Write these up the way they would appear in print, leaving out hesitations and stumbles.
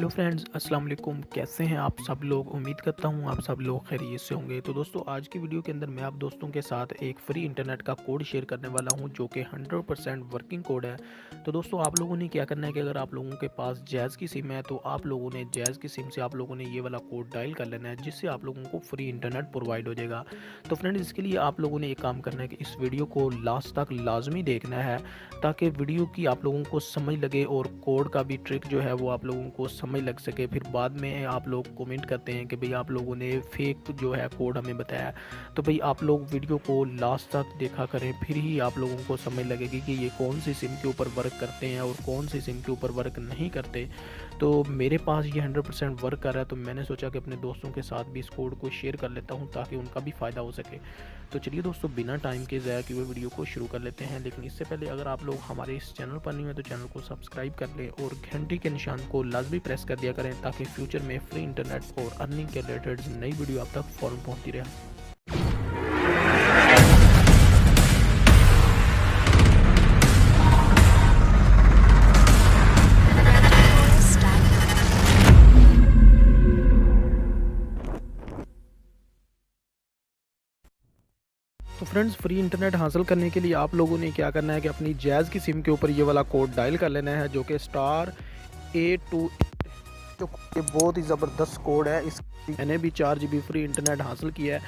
Hello friends, अस्सलाम वालेकुम। कैसे हैं आप सब लोग? उम्मीद करता हूं आप सब लोग खैरियत से होंगे। तो दोस्तों, आज की वीडियो के अंदर मैं आप दोस्तों के साथ एक फ्री इंटरनेट का कोड शेयर करने वाला हूं जो कि 100% वर्किंग कोड है। तो दोस्तों, आप लोगों ने क्या करना है कि अगर आप लोगों के पास जैज़ की सिम है तो आप लोगों ने जैज़ की सिम से आप लोगों ने ये वाला कोड डायल कर लेना है, जिससे आप लोगों को फ्री इंटरनेट प्रोवाइड हो जाएगा। तो फ्रेंड्स, इसके लिए आप लोगों ने एक काम करना है कि इस वीडियो को लास्ट तक लाजमी देखना है, ताकि वीडियो की आप लोगों को समझ लगे और कोड का भी ट्रिक जो है वो आप लोगों को समझ लग सके। फिर बाद में आप लोग कमेंट करते हैं कि भाई आप लोगों ने फेक जो है कोड हमें बताया। तो भाई आप लोग वीडियो को लास्ट तक देखा करें, फिर ही आप लोगों को समझ लगेगी कि ये कौन सी सिम के ऊपर वर्क करते हैं और कौन सी सिम के ऊपर वर्क नहीं करते। तो मेरे पास ये 100% वर्क कर रहा है, तो मैंने सोचा कि अपने दोस्तों के साथ भी इस कोड को शेयर कर लेता हूँ ताकि उनका भी फ़ायदा हो सके। तो चलिए दोस्तों, बिना टाइम के ज़ाया किए हुए वीडियो को शुरू कर लेते हैं। लेकिन इससे पहले अगर आप लोग हमारे इस चैनल पर नहीं हैं तो चैनल को सब्सक्राइब कर लें और घंटी के निशान को लाजमी प्रेस कर दिया करें, ताकि फ्यूचर में फ्री इंटरनेट और अर्निंग के रिलेटेड नई वीडियो आप तक फ़ौरन पहुँचती रहे। तो फ्रेंड्स, फ्री इंटरनेट हासिल करने के लिए आप लोगों ने क्या करना है कि अपनी जैज़ की सिम के ऊपर ये वाला कोड डायल कर लेना है, जो कि *828। जो ये बहुत ही ज़बरदस्त कोड है। इस मैंने भी 4 GB फ्री इंटरनेट हासिल किया है,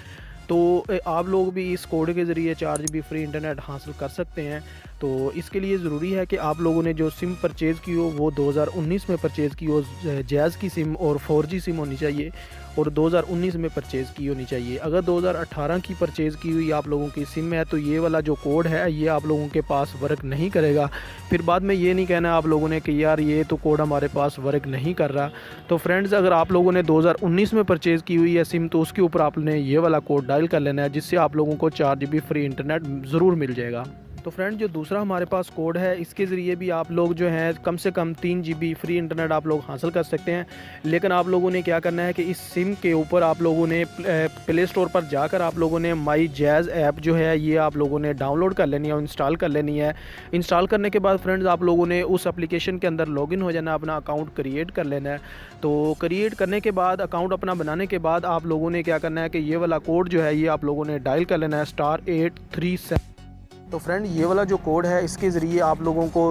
तो आप लोग भी इस कोड के ज़रिए 4 GB फ्री इंटरनेट हासिल कर सकते हैं। तो इसके लिए ज़रूरी है कि आप लोगों ने जो सिम परचेज़ की हो वो 2019 में परचेज़ की हो, जैज़ की सिम और 4G सिम होनी चाहिए और 2019 में परचेज़ की होनी चाहिए। अगर 2018 की परचेज़ की हुई आप लोगों की सिम है तो ये वाला जो कोड है ये आप लोगों के पास वर्क नहीं करेगा। फिर बाद में ये नहीं कहना आप लोगों ने कि यार ये तो कोड हमारे पास वर्क नहीं कर रहा। तो फ्रेंड्स, अगर आप लोगों ने 2019 में परचेज़ की हुई है सिम तो उसके ऊपर आपने ये वाला कोड डायल कर लेना है, जिससे आप लोगों को 4 GB फ्री इंटरनेट ज़रूर मिल जाएगा। तो फ्रेंड, जो दूसरा हमारे पास कोड है इसके ज़रिए भी आप लोग जो है कम से कम 3 GB फ्री इंटरनेट आप लोग हासिल कर सकते हैं। लेकिन आप लोगों ने क्या करना है कि इस सिम के ऊपर आप लोगों ने प्ले स्टोर पर जाकर आप लोगों ने माई जैज़ ऐप जो है ये आप लोगों ने डाउनलोड कर लेनी है और इंस्टॉल कर लेनी है। इंस्टॉल करने के बाद फ्रेंड्स, आप लोगों ने उस एप्लीकेशन के अंदर लॉगिन हो जाना, अपना अकाउंट क्रिएट कर लेना है। तो क्रिएट करने के बाद, अकाउंट अपना बनाने के बाद आप लोगों ने क्या करना है कि ये वाला कोड जो है ये आप लोगों ने डायल कर लेना है, *837। तो फ्रेंड, ये वाला जो कोड है इसके ज़रिए आप लोगों को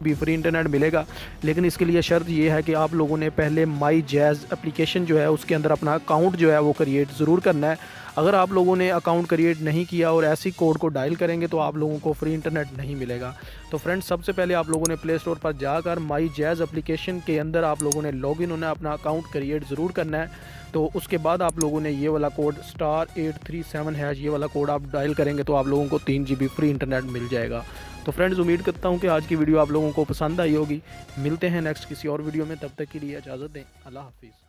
भी फ्री इंटरनेट मिलेगा। लेकिन इसके लिए शर्त ये है कि आप लोगों ने पहले माई जैज़ एप्लीकेशन जो है उसके अंदर अपना अकाउंट जो है वो क्रिएट ज़रूर करना है। अगर आप लोगों ने अकाउंट क्रिएट नहीं किया और ऐसी कोड को डायल करेंगे तो आप लोगों को फ्री इंटरनेट नहीं मिलेगा। तो फ्रेंड्स, सबसे पहले आप लोगों ने प्ले स्टोर पर जाकर माई जैज़ एप्लीकेशन के अंदर आप लोगों ने लॉगिन होना है, अपना अकाउंट क्रिएट ज़रूर करना है। तो उसके बाद आप लोगों ने ये वाला कोड *837# ये वाला कोड आप डायल करेंगे तो आप लोगों को 3 GB फ्री इंटरनेट मिल जाएगा। तो फ्रेंड्स, उम्मीद करता हूँ कि आज की वीडियो आप लोगों को पसंद आई होगी। मिलते हैं नेक्स्ट किसी और वीडियो में, तब तक के लिए इजाज़त दें। अल्लाह हाफिज़।